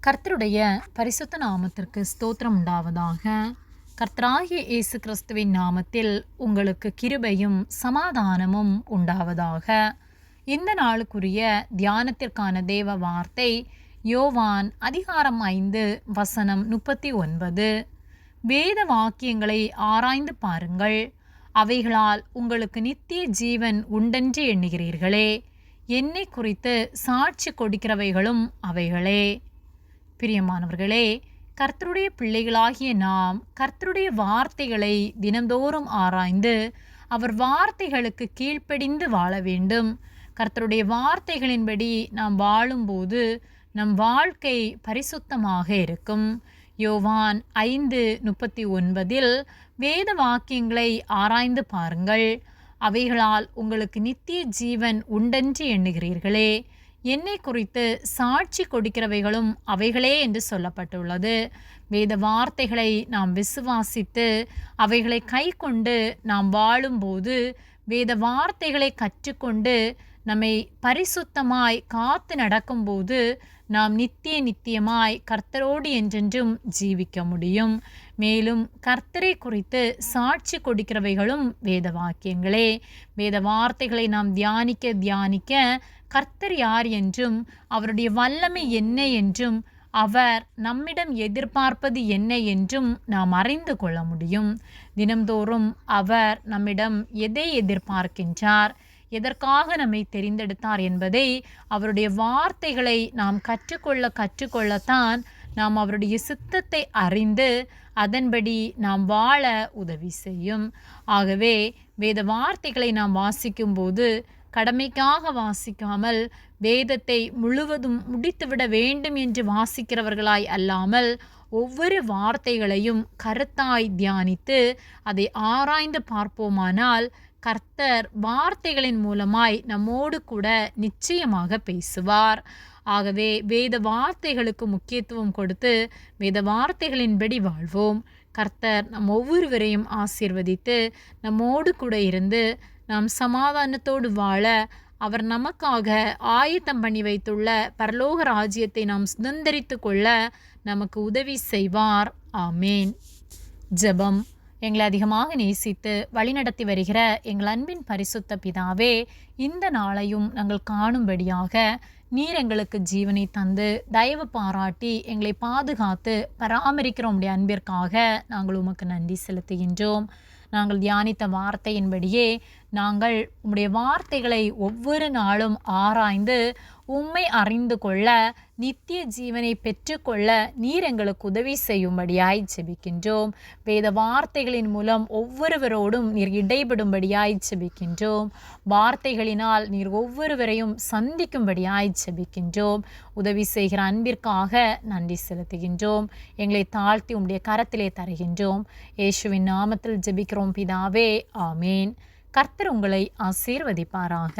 கர்த்தருடைய பரிசுத்த நாமத்திற்கு ஸ்தோத்திரம் உண்டாவதாக. கர்த்தராகிய இயேசு கிறிஸ்துவின் நாமத்தில் உங்களுக்கு கிருபையும் சமாதானமும் உண்டாவதாக. இந்த நாளுக்குரிய தியானத்திற்கான தேவ வார்த்தை யோவான் அதிகாரம் 5 வசனம் 39. வேத வாக்கியங்களை ஆராய்ந்து பாருங்கள், அவைகளால் உங்களுக்கு நித்திய ஜீவன் உண்டென்று எண்ணுகிறீர்களே. என்னை குறித்து சாட்சி கொடுக்கிறவைகளும் அவைகளே. பிரியமானவர்களே, கர்த்தருடைய பிள்ளைகளாகிய நாம் கர்த்தருடைய வார்த்தைகளை தினந்தோறும் ஆராய்ந்து அவர் வார்த்தைகளுக்கு கீழ்ப்படிந்து வாழ வேண்டும். கர்த்தருடைய வார்த்தைகளின்படி நாம் வாழும்போது நம் வாழ்க்கை பரிசுத்தமாக இருக்கும். யோவான் 5:39 வேத வாக்கியங்களை ஆராய்ந்து பாருங்கள், அவைகளால் உங்களுக்கு நித்திய ஜீவன் உண்டென்று எண்ணுகிறீர்களே. என்னை குறித்து சாட்சி கொடுக்கிறவைகளும் அவைகளே என்று சொல்லப்பட்டுள்ளது. வேத வார்த்தைகளை நாம் விசுவாசித்து அவைகளை கை கொண்டு நாம் வாழும்போது, வேத வார்த்தைகளை கற்றுக்கொண்டு நம்மை பரிசுத்தமாய் காத்து நடக்கும்போது நாம் நித்தியமாய் கர்த்தரோடு என்றென்றும் ஜீவிக்க முடியும். மேலும் கர்த்தரை குறித்து சாட்சி கொடுக்கிறவைகளும் வேத வாக்கியங்களே. வேத வார்த்தைகளை நாம் தியானிக்க கர்த்தர் யார் என்றும் அவருடைய வல்லமை என்ன என்றும் அவர் நம்மிடம் எதிர்பார்ப்பது என்ன என்றும் நாம் அறிந்து கொள்ள முடியும். தினம்தோறும் அவர் நம்மிடம் எதை எதிர்பார்க்கின்றார், எதற்காக நம்மை தெரிந்தெடுத்தார் என்பதை அவருடைய வார்த்தைகளை நாம் கற்றுக்கொள்ளத்தான் நாம் அவருடைய சித்தத்தை அறிந்து அதன்படி நாம் வாழ உதவி செய்யும். ஆகவே வேத வார்த்தைகளை நாம் வாசிக்கும்போது கடமைக்காக வாசிக்காமல் வேதத்தை முழுவதும் முடித்துவிட வேண்டும் என்று வாசிக்கிறவர்களாய் அல்லாமல் ஒவ்வொரு வார்த்தைகளையும் கருத்தாய் தியானித்து அதை ஆராய்ந்து பார்ப்போமானால் கர்த்தர் வார்த்தைகளின் மூலமாய் நம்மோடு கூட நிச்சயமாக பேசுவார். ஆகவே வேத வார்த்தைகளுக்கு முக்கியத்துவம் கொடுத்து வேத வார்த்தைகளின்படி வாழ்வோம். கர்த்தர் நம் ஒவ்வொருவரையும் ஆசீர்வதித்து நம்மோடு கூட இருந்து நாம் சமாதானத்தோடு வாழ அவர் நமக்காக ஆயத்தம் பண்ணி வைத்துள்ள பரலோக ராஜ்யத்தை நாம் சுதந்திரித்து கொள்ள நமக்கு உதவி செய்வார். ஆமேன். ஜெபம். எங்களை அதிகமாக நேசித்து வழிநடத்தி வருகிற எங்கள் அன்பின் பரிசுத்த பிதாவே, இந்த நாளையும் நாங்கள் காணும்படியாக நீர் எங்களுக்கு ஜீவனை தந்து தயவு பாராட்டி எங்களை பாதுகாத்து பராமரிக்கிற உம்முடைய அன்பிற்காக நாங்கள் உமக்கு நன்றி செலுத்துகின்றோம். நாங்கள் தியானித்த வார்த்தையின்படியே நாங்கள் உம்முடைய வார்த்தைகளை ஒவ்வொரு நாளும் ஆராய்ந்து உம்மை அறிந்து கொள்ள, நித்திய ஜீவனை பெற்றுக்கொள்ள நீர் எங்களுக்கு உதவி செய்யும்படியாய் ஜெபிக்கின்றோம். வேத வார்த்தைகளின் மூலம் ஒவ்வொருவரோடும் நீர் இடைபடும்படியாய் ஜெபிக்கின்றோம். வார்த்தைகளினால் நீர் ஒவ்வொருவரையும் சந்திக்கும்படியாய் ஜெபிக்கின்றோம். உதவி செய்கிற அன்பிற்காக நன்றி செலுத்துகின்றோம். எங்களை தாழ்த்தி உம்முடைய கரத்திலே தருகின்றோம். இயேசுவின் நாமத்தில் ஜெபிக்கிறோம் பிதாவே. ஆமேன். கர்த்தர் உங்களை ஆசீர்வதிப்பாராக.